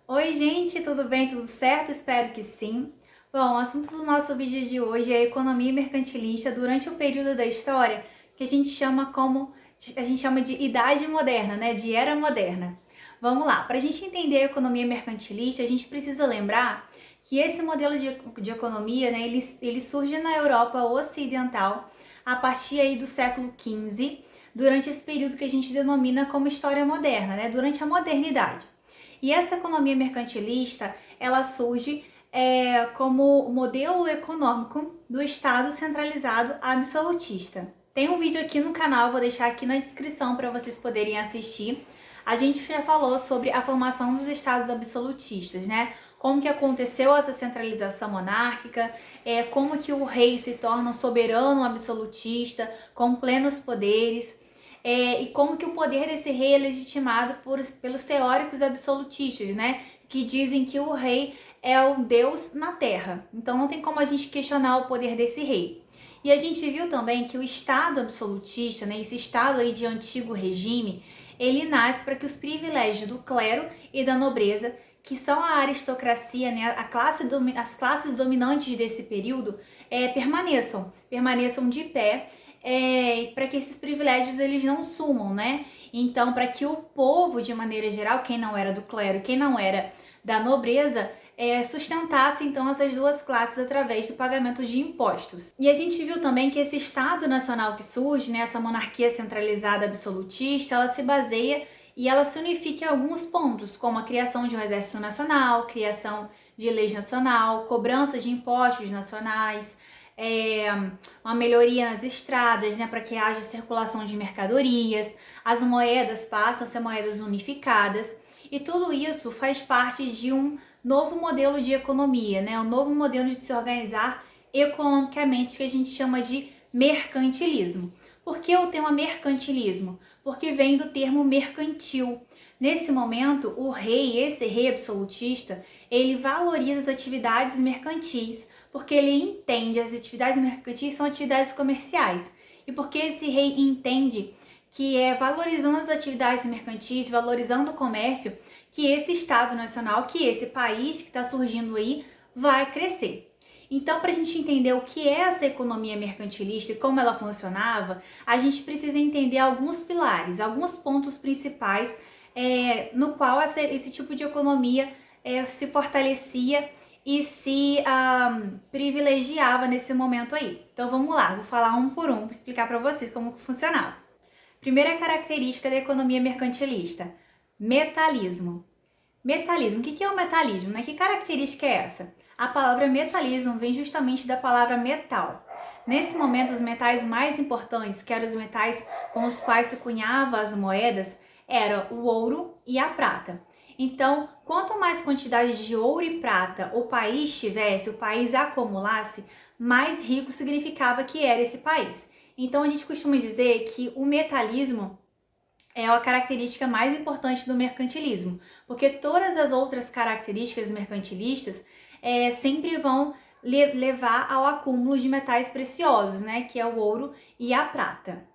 Oi, gente, tudo bem? Tudo certo? Espero que sim. Bom, o assunto do nosso vídeo de hoje é a economia mercantilista durante o período da história que a gente chama de Idade Moderna, né? De Era Moderna. Vamos lá, para a gente entender a economia mercantilista, a gente precisa lembrar que esse modelo de economia, né, ele surge na Europa Ocidental a partir aí do século XV, durante esse período que a gente denomina como História Moderna, né? Durante a modernidade. E essa economia mercantilista, ela surge como modelo econômico do Estado centralizado absolutista. Tem um vídeo aqui no canal, vou deixar aqui na descrição para vocês poderem assistir. A gente já falou sobre a formação dos estados absolutistas, né? Como que aconteceu essa centralização monárquica, como que o rei se torna um soberano absolutista, com plenos poderes, e como que o poder desse rei é legitimado pelos teóricos absolutistas, né? Que dizem que o rei é o Deus na terra. Então não tem como a gente questionar o poder desse rei. E a gente viu também que o Estado absolutista, né, esse Estado aí de antigo regime, ele nasce para que os privilégios do clero e da nobreza, que são a aristocracia, né, as classes dominantes desse período, permaneçam de pé, para que esses privilégios eles não sumam, né? Então, para que o povo, de maneira geral, quem não era do clero, quem não era da nobreza, sustentasse então essas duas classes através do pagamento de impostos. E a gente viu também que esse Estado Nacional que surge, né, essa monarquia centralizada absolutista, ela se baseia e ela se unifica em alguns pontos, como a criação de um exército nacional, criação de leis nacional, cobrança de impostos nacionais, uma melhoria nas estradas, né, para que haja circulação de mercadorias, as moedas passam a ser moedas unificadas, e tudo isso faz parte de um novo modelo de economia, né, um novo modelo de se organizar economicamente que a gente chama de mercantilismo. Por que o tema mercantilismo? Porque vem do termo mercantil. Nesse momento, esse rei absolutista, ele valoriza as atividades mercantis, porque ele entende as atividades mercantis são atividades comerciais. E porque esse rei entende que é valorizando as atividades mercantis, valorizando o comércio, que esse Estado Nacional, que esse país que está surgindo aí, vai crescer. Então, para a gente entender o que é essa economia mercantilista e como ela funcionava, a gente precisa entender alguns pilares, alguns pontos principais no qual esse tipo de economia se fortalecia e se privilegiava nesse momento aí. Então vamos lá, vou falar um por um para explicar para vocês como funcionava. Primeira característica da economia mercantilista: metalismo. Metalismo, o que é o metalismo? Né? Que característica é essa? A palavra metalismo vem justamente da palavra metal. Nesse momento, os metais mais importantes, que eram os metais com os quais se cunhava as moedas, eram o ouro e a prata. Então, quanto mais quantidade de ouro e prata o país tivesse, o país acumulasse, mais rico significava que era esse país. Então, a gente costuma dizer que o metalismo é a característica mais importante do mercantilismo, porque todas as outras características mercantilistas sempre vão levar ao acúmulo de metais preciosos, né, que é o ouro e a prata.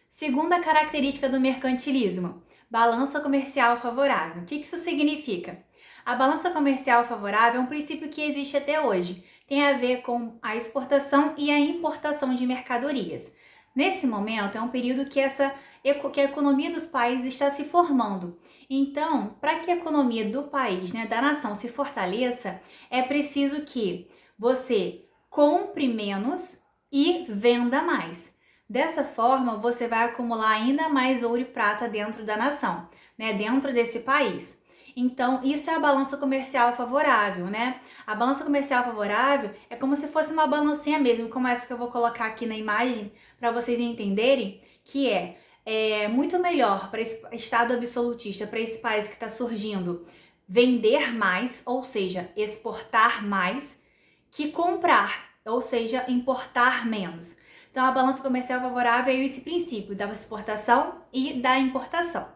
Segunda característica do mercantilismo: balança comercial favorável. O que isso significa? A balança comercial favorável é um princípio que existe até hoje. Tem a ver com a exportação e a importação de mercadorias. Nesse momento, é um período que a economia dos países está se formando. Então, para que a economia do país, né, da nação, se fortaleça, é preciso que você compre menos e venda mais. Dessa forma, você vai acumular ainda mais ouro e prata dentro da nação, né, dentro desse país. Então, isso é a balança comercial favorável, né? A balança comercial favorável é como se fosse uma balancinha mesmo, como essa que eu vou colocar aqui na imagem para vocês entenderem, que é muito melhor para esse Estado absolutista, para esse país que está surgindo, vender mais, ou seja, exportar mais, que comprar, ou seja, importar menos. Então, a balança comercial favorável é esse princípio da exportação e da importação.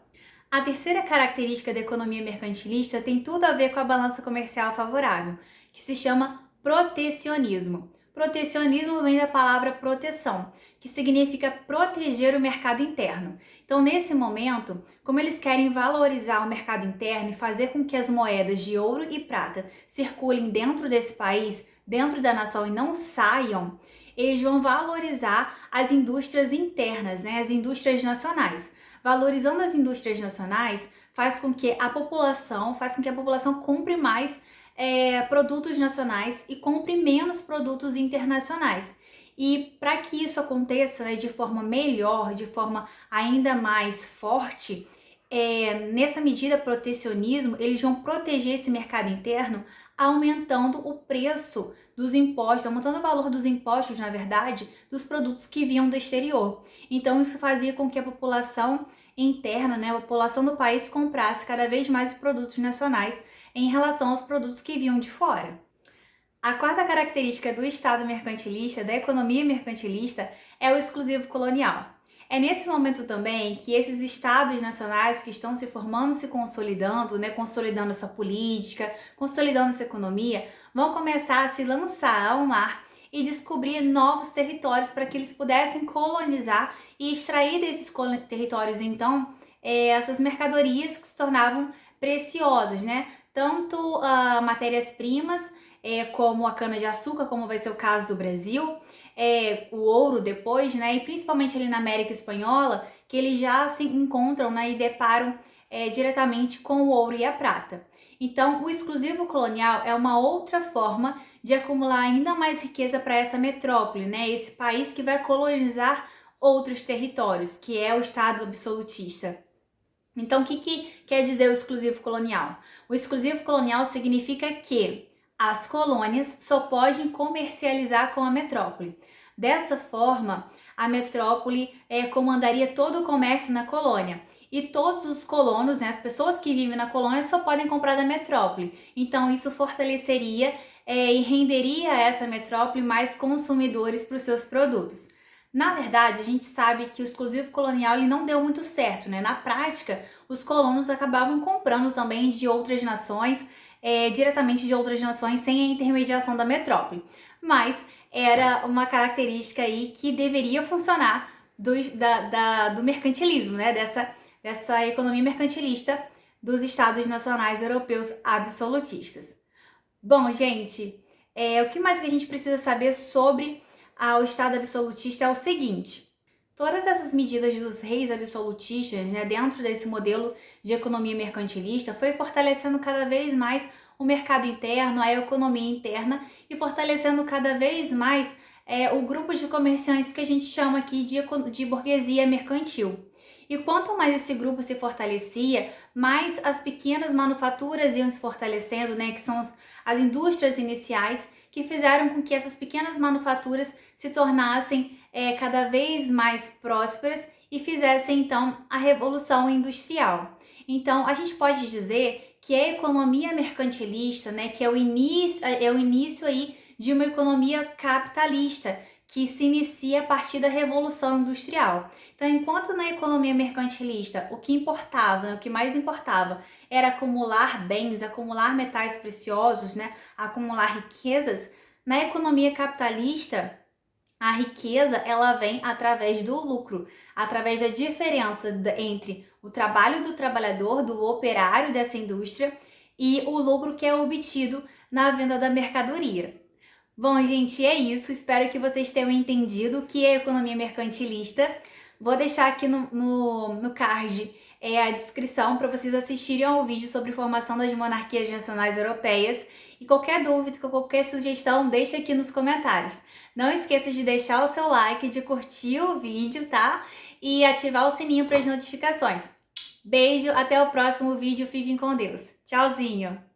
A terceira característica da economia mercantilista tem tudo a ver com a balança comercial favorável, que se chama protecionismo. Protecionismo vem da palavra proteção, que significa proteger o mercado interno. Então, nesse momento, como eles querem valorizar o mercado interno e fazer com que as moedas de ouro e prata circulem dentro desse país, dentro da nação e não saiam, eles vão valorizar as indústrias internas, né, as indústrias nacionais. Valorizando as indústrias nacionais faz com que a população compre mais produtos nacionais e compre menos produtos internacionais. E para que isso aconteça, né, de forma melhor, de forma ainda mais forte, nessa medida protecionismo, eles vão proteger esse mercado interno aumentando o preço dos impostos, aumentando o valor dos impostos, na verdade, dos produtos que vinham do exterior. Então isso fazia com que a população interna, né, a população do país comprasse cada vez mais os produtos nacionais em relação aos produtos que vinham de fora. A quarta característica do Estado mercantilista, da economia mercantilista, é o exclusivo colonial. É nesse momento também que esses estados nacionais que estão se formando, se consolidando, né, consolidando sua política, consolidando sua economia, vão começar a se lançar ao mar e descobrir novos territórios para que eles pudessem colonizar e extrair desses territórios, então, essas mercadorias que se tornavam preciosas, né? Tanto matérias-primas, como a cana-de-açúcar, como vai ser o caso do Brasil, o ouro depois, né? E principalmente ali na América Espanhola, que eles já se encontram, né, e deparam diretamente com o ouro e a prata. Então, o exclusivo colonial é uma outra forma de acumular ainda mais riqueza para essa metrópole, né? Esse país que vai colonizar outros territórios, que é o Estado absolutista. Então, o que quer dizer o exclusivo colonial? O exclusivo colonial significa que as colônias só podem comercializar com a metrópole. Dessa forma, a metrópole comandaria todo o comércio na colônia. E todos os colonos, né, as pessoas que vivem na colônia, só podem comprar da metrópole. Então, isso fortaleceria e renderia a essa metrópole mais consumidores para os seus produtos. Na verdade, a gente sabe que o exclusivo colonial ele não deu muito certo, né? Na prática, os colonos acabavam comprando também de outras nações, diretamente de outras nações, sem a intermediação da metrópole. Mas era uma característica aí que deveria funcionar do mercantilismo, né? Dessa economia mercantilista dos estados nacionais europeus absolutistas. Bom, gente, o que mais que a gente precisa saber sobre o Estado absolutista é o seguinte: todas essas medidas dos reis absolutistas, né, dentro desse modelo de economia mercantilista, foi fortalecendo cada vez mais o mercado interno, a economia interna e fortalecendo cada vez mais o grupo de comerciantes que a gente chama aqui de burguesia mercantil. E quanto mais esse grupo se fortalecia, mais as pequenas manufaturas iam se fortalecendo, né, que são as indústrias iniciais que fizeram com que essas pequenas manufaturas se tornassem cada vez mais prósperas e fizessem então a revolução industrial. Então a gente pode dizer que a economia mercantilista, né, que é o início aí de uma economia capitalista que se inicia a partir da Revolução Industrial. Então, enquanto na economia mercantilista o que importava, né, o que mais importava era acumular bens, acumular metais preciosos, né, acumular riquezas, na economia capitalista a riqueza ela vem através do lucro, através da diferença entre o trabalho do trabalhador, do operário dessa indústria e o lucro que é obtido na venda da mercadoria. Bom, gente, é isso. Espero que vocês tenham entendido o que é economia mercantilista. Vou deixar aqui no card a descrição para vocês assistirem ao vídeo sobre formação das monarquias nacionais europeias. E qualquer dúvida, qualquer sugestão, deixa aqui nos comentários. Não esqueça de deixar o seu like, de curtir o vídeo, tá? E ativar o sininho para as notificações. Beijo, até o próximo vídeo. Fiquem com Deus. Tchauzinho!